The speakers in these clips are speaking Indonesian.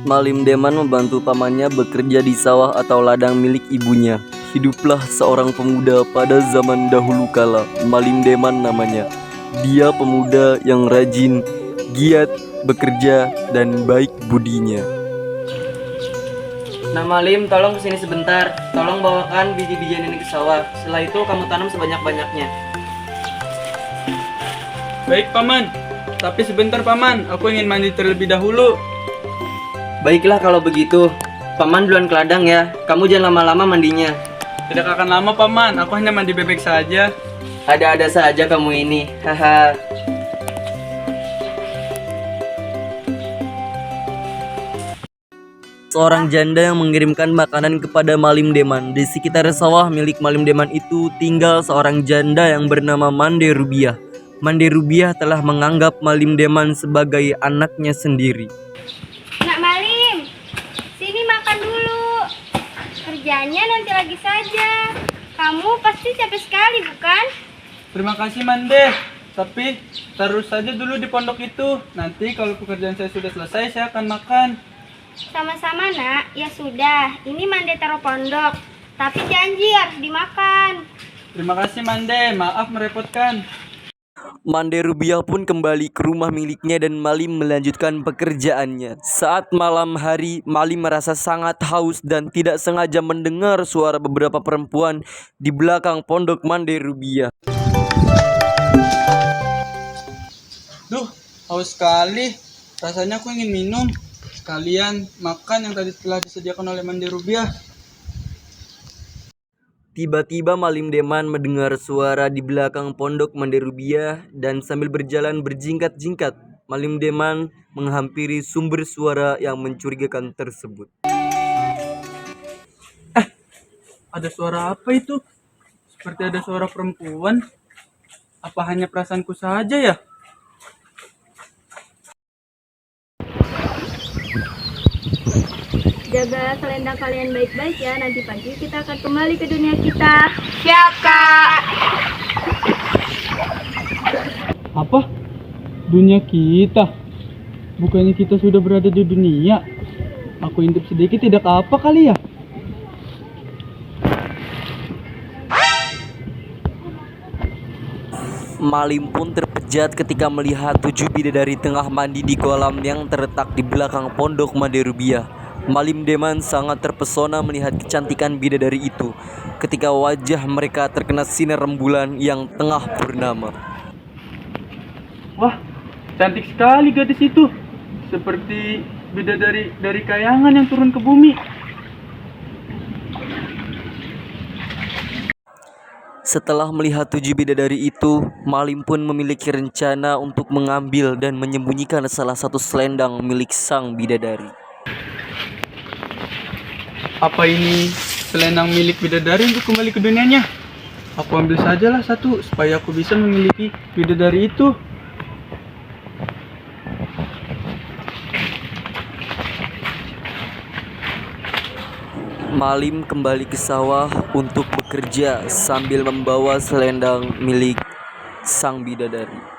Malim Deman membantu pamannya bekerja di sawah atau ladang milik ibunya. Hiduplah seorang pemuda pada zaman dahulu kala. Malim Deman namanya. Dia pemuda yang rajin, giat, bekerja, dan baik budinya. Nah Malim, tolong kesini sebentar. Tolong bawakan biji-bijian ini ke sawah. Setelah itu kamu tanam sebanyak-banyaknya. Baik paman, tapi sebentar paman, aku ingin mandi terlebih dahulu. Baiklah kalau begitu. Paman duluan ke ladang ya. Kamu jangan lama-lama mandinya. Tidak akan lama paman, aku hanya mandi bebek saja. Ada-ada saja kamu ini. Haha. Seorang janda yang mengirimkan makanan kepada Malim Deman. Di sekitar sawah milik Malim Deman itu tinggal seorang janda yang bernama Mande Rubiah. Mande Rubiah telah menganggap Malim Deman sebagai anaknya sendiri. Nak Malim, sini makan dulu. Kerjanya nanti lagi saja. Kamu pasti capek sekali, bukan? Terima kasih Mande, tapi taruh saja dulu di pondok itu. Nanti kalau pekerjaan saya sudah selesai, saya akan makan. Sama-sama nak, ya sudah. Ini Mande taruh pondok. Tapi janji harus dimakan. Terima kasih Mande, maaf merepotkan. Mande Rubiah pun kembali ke rumah miliknya dan Malim melanjutkan pekerjaannya. Saat malam hari, Malim merasa sangat haus dan tidak sengaja mendengar suara beberapa perempuan di belakang pondok Mande Rubiah. Duh, haus sekali. Rasanya aku ingin minum. Sekalian makan yang tadi telah disediakan oleh Mande Rubiah. Tiba-tiba Malim Deman mendengar suara di belakang pondok Mande Rubiah dan sambil berjalan berjingkat-jingkat, Malim Deman menghampiri sumber suara yang mencurigakan tersebut. Ada suara apa itu? Seperti ada suara perempuan. Apa hanya perasaanku saja ya? Jaga selendang kalian baik-baik ya. Nanti pagi kita akan kembali ke dunia kita. Siap, Kak. Apa? Dunia kita? Bukannya kita sudah berada di dunia? Aku intip sedikit tidak apa kali ya? Malim pun terpejat ketika melihat 7 bidadari tengah mandi di kolam yang terletak di belakang pondok Mande Rubiah. Malim Deman sangat terpesona melihat kecantikan bidadari itu ketika wajah mereka terkena sinar rembulan yang tengah purnama. Wah, cantik sekali gadis itu. Seperti bidadari dari kayangan yang turun ke bumi. Setelah melihat 7 bidadari itu, Malim pun memiliki rencana untuk mengambil dan menyembunyikan salah satu selendang milik sang bidadari. Apa ini selendang milik bidadari untuk kembali ke dunianya? Aku ambil sajalah satu supaya aku bisa memiliki bidadari itu. Malim kembali ke sawah untuk bekerja sambil membawa selendang milik sang bidadari.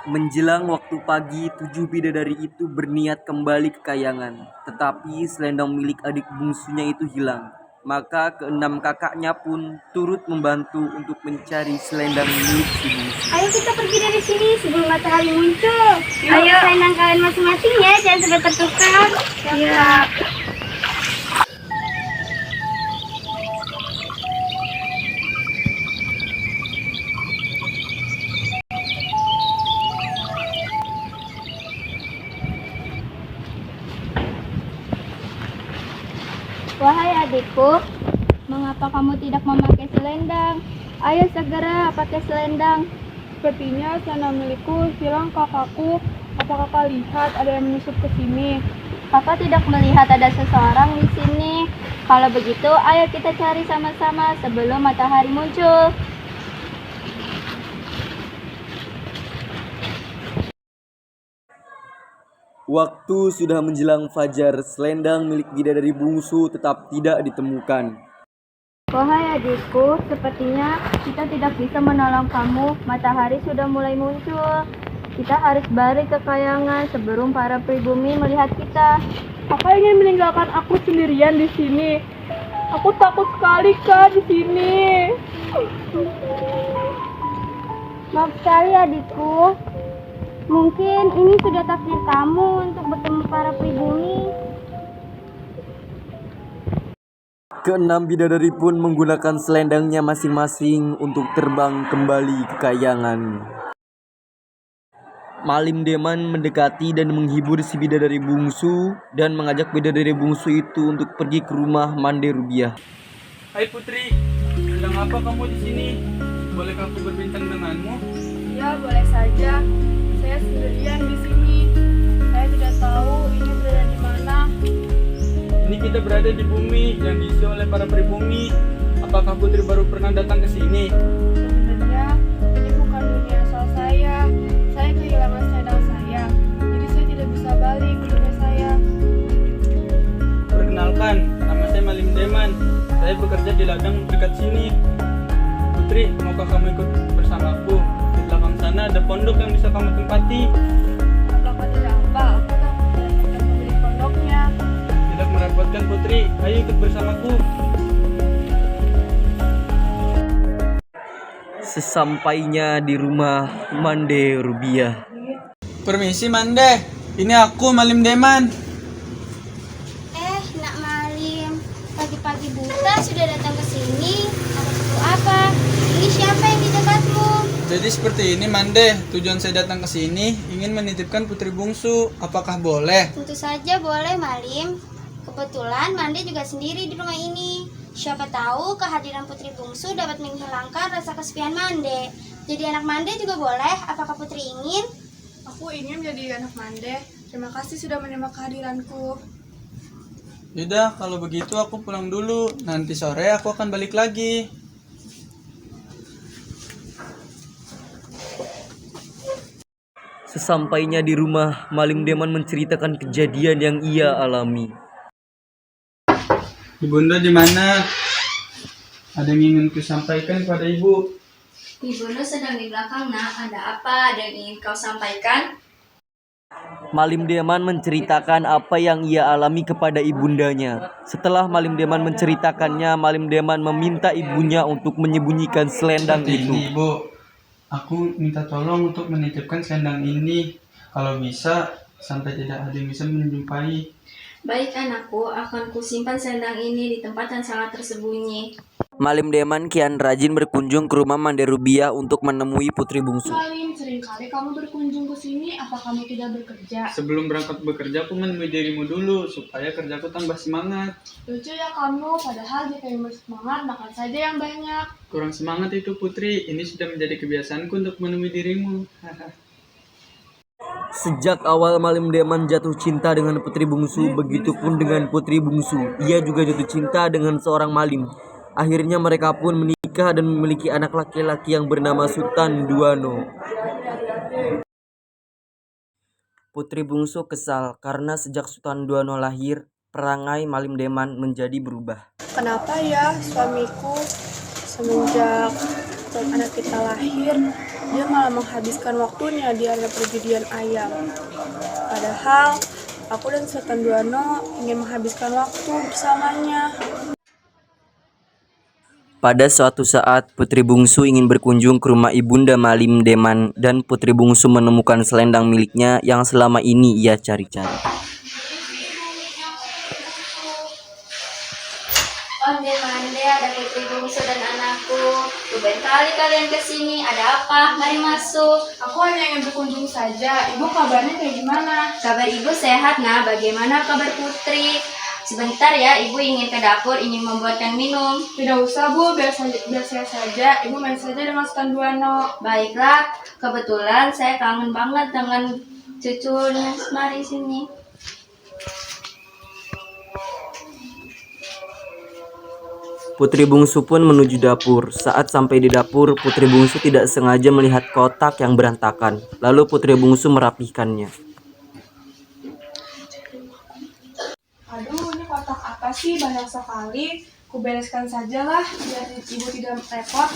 Menjelang waktu pagi, 7 bidadari itu berniat kembali ke kayangan. Tetapi selendang milik adik bungsunya itu hilang. Maka keenam kakaknya pun turut membantu untuk mencari selendang milik si bungsu. Ayo kita pergi dari sini sebelum matahari muncul. Ayo selendang kalian masing-masing ya, jangan sampai tertukar. Siap. Wahai adikku, mengapa kamu tidak memakai selendang? Ayo segera pakai selendang. Sepertinya selendang milikku hilang kakakku. Apa kakak lihat ada yang menyusup ke sini? Kakak tidak melihat ada seseorang di sini. Kalau begitu, ayo kita cari sama-sama sebelum matahari muncul. Waktu sudah menjelang fajar, selendang milik bidadari bungsu tetap tidak ditemukan. Wahai adikku, sepertinya kita tidak bisa menolong kamu. Matahari sudah mulai muncul. Kita harus balik ke kayangan sebelum para pribumi melihat kita. Kakak ingin meninggalkan aku sendirian di sini. Aku takut sekali Kak di sini. Maaf sekali adikku. Mungkin ini sudah takdir kamu untuk bertemu para pribumi. Keenam bidadari pun menggunakan selendangnya masing-masing untuk terbang kembali ke kayangan. Malim Deman mendekati dan menghibur si bidadari bungsu dan mengajak bidadari bungsu itu untuk pergi ke rumah Mande Rubiah. Hai Putri, sedang apa kamu di sini? Bolehkah aku berbincang denganmu? Iya, boleh saja. Saya sendirian di sini. Saya tidak tahu ini berada di mana. Ini kita berada di bumi yang diisi oleh para pribumi. Apakah Putri baru pernah datang ke sini? Sebenarnya ini bukan dunia asal saya. Saya kehilangan selendang saya. Jadi saya tidak bisa balik ke dunia saya. Perkenalkan, nama saya Malim Deman. Saya bekerja di ladang dekat sini. Putri, maukah kamu ikut bersamaku? Di belakang sana ada pondok yang bisa kamu tempati. Apakah tidak apa? Aku takut merepotkan pemilik pondoknya. Tidak merepotkan Putri, ayo ikut bersamaku. Sesampainya di rumah Mande Rubiah, Permisi Mande, ini aku Malim Deman. Nak Malim, pagi-pagi buta sudah datang ke sini. Ada perlu apa? Ini siapa yang di dekatmu? Jadi seperti ini Mande, tujuan saya datang ke sini ingin menitipkan putri bungsu. Apakah boleh? Tentu saja boleh Malim. Kebetulan Mande juga sendiri di rumah ini. Siapa tahu kehadiran putri bungsu dapat menghilangkan rasa kesepian Mande. Jadi anak Mande juga boleh. Apakah Putri ingin? Aku ingin menjadi anak Mande. Terima kasih sudah menerima kehadiranku. Yaudah, kalau begitu aku pulang dulu. Nanti sore aku akan balik lagi. sesampainya di rumah, Malim Deman menceritakan kejadian yang ia alami. Ibunda di mana? Ada yang ingin kusampaikan pada ibu. Ibunda sedang di belakang, nak. Ada apa? Ada yang ingin kau sampaikan? Malim Deman menceritakan apa yang ia alami kepada ibundanya. Setelah Malim Deman menceritakannya, Malim Deman meminta ibunya untuk menyembunyikan selendang Seperti itu. ini, Ibu. Aku minta tolong untuk menitipkan selendang ini. Kalau bisa, sampai tidak ada yang bisa menjumpai. Baik anakku, akan kusimpan selendang ini di tempat yang sangat tersembunyi. Malim Deman kian rajin berkunjung ke rumah Mande Rubiah untuk menemui putri bungsu. Malim, seringkali kamu berkunjung ke sini. Apa kamu tidak bekerja? Sebelum berangkat bekerja, aku menemui dirimu dulu supaya kerjaku tambah semangat. Lucu ya kamu, padahal jika ingin bersemangat, makan saja yang banyak. Kurang semangat itu Putri, ini sudah menjadi kebiasaanku untuk menemui dirimu. Sejak awal Malim Deman jatuh cinta dengan putri bungsu, begitupun dengan putri bungsu. Ia juga jatuh cinta dengan seorang malim. Akhirnya mereka pun menikah dan memiliki anak laki-laki yang bernama Sultan Duano. Putri bungsu kesal karena sejak Sultan Duano lahir, perangai Malim Deman menjadi berubah. Kenapa ya suamiku semenjak anak kita lahir, dia malah menghabiskan waktunya di area perjudian ayam. Padahal aku dan Sultan Duano ingin menghabiskan waktu bersamanya. Pada suatu saat, putri bungsu ingin berkunjung ke rumah ibunda Malim Deman dan putri bungsu menemukan selendang miliknya yang selama ini ia cari-cari. Mande, ada putri bungsu dan anakku. Tumben kali kalian kesini. Ada apa? Mari masuk. Aku hanya ingin berkunjung saja. Ibu kabarnya kayak gimana? Kabar ibu sehat, nah. Bagaimana kabar putri? Sebentar ya, ibu ingin ke dapur, ingin membuatkan minum. Tidak usah Bu, biar saya saja. Ibu main saja dengan Sultan Duano. Baiklah, kebetulan saya kangen banget dengan cucunya. Mari sini. Putri bungsu pun menuju dapur. Saat sampai di dapur, putri bungsu tidak sengaja melihat kotak yang berantakan. Lalu putri bungsu merapihkannya. Aduh, ini kotak apa sih? Banyak sekali. Ku bereskan sajalah, biar ibu tidak repot.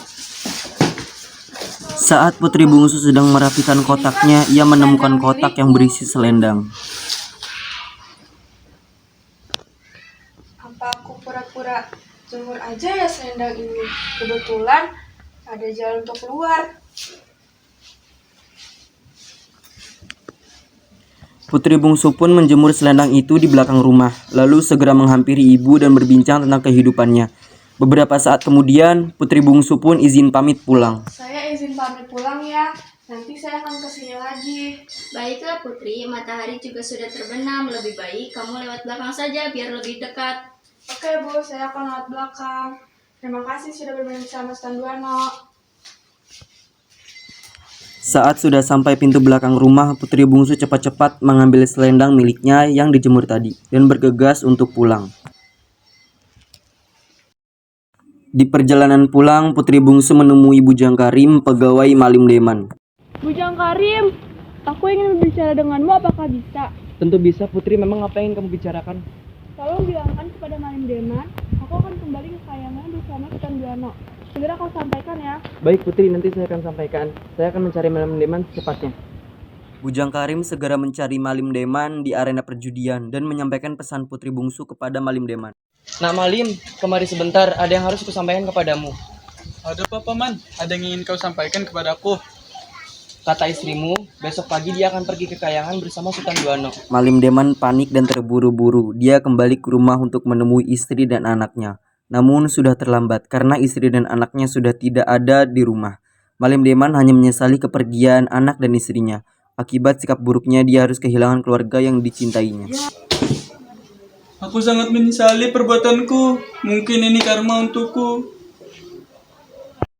Saat putri bungsu sedang merapikan kotaknya, ia menemukan kotak yang berisi selendang. Apa aku pura-pura jemur aja ya selendang ini? Kebetulan ada jalan untuk keluar. Putri bungsu pun menjemur selendang itu di belakang rumah, lalu segera menghampiri ibu dan berbincang tentang kehidupannya. Beberapa saat kemudian, putri bungsu pun izin pamit pulang. Saya izin pamit pulang ya. Nanti saya akan kesini lagi. Baiklah Putri, matahari juga sudah terbenam. Lebih baik kamu lewat belakang saja biar lebih dekat. Oke Bu, saya akan lewat belakang. Terima kasih sudah bermain bersama Stan Duano. Saat sudah sampai pintu belakang rumah, putri bungsu cepat-cepat mengambil selendang miliknya yang dijemur tadi dan bergegas untuk pulang. Di perjalanan pulang, putri bungsu menemui Bujang Karim, pegawai Malim Deman. Bujang Karim, aku ingin berbicara denganmu, apakah bisa? Tentu bisa Putri, memang apa yang kamu bicarakan? Tolong bilangkan kepada Malim Deman, aku akan kembali ke kayangan bersama Stan Duano. Segera kau sampaikan ya. Baik Putri, nanti saya akan sampaikan. Saya akan mencari Malim Deman secepatnya. Bujang Karim segera mencari Malim Deman di arena perjudian dan menyampaikan pesan putri bungsu kepada Malim Deman. Nak Malim, kemari sebentar, ada yang harus kusampaikan kepadamu. Ada apa Paman? Ada yang ingin kau sampaikan kepadaku? Kata istrimu, besok pagi dia akan pergi ke kayangan bersama Sultan Duano. Malim Deman panik dan terburu-buru. Dia kembali ke rumah untuk menemui istri dan anaknya. Namun sudah terlambat karena istri dan anaknya sudah tidak ada di rumah. Malim Deman hanya menyesali kepergian anak dan istrinya. Akibat sikap buruknya, dia harus kehilangan keluarga yang dicintainya. Aku sangat menyesali perbuatanku. Mungkin ini karma untukku.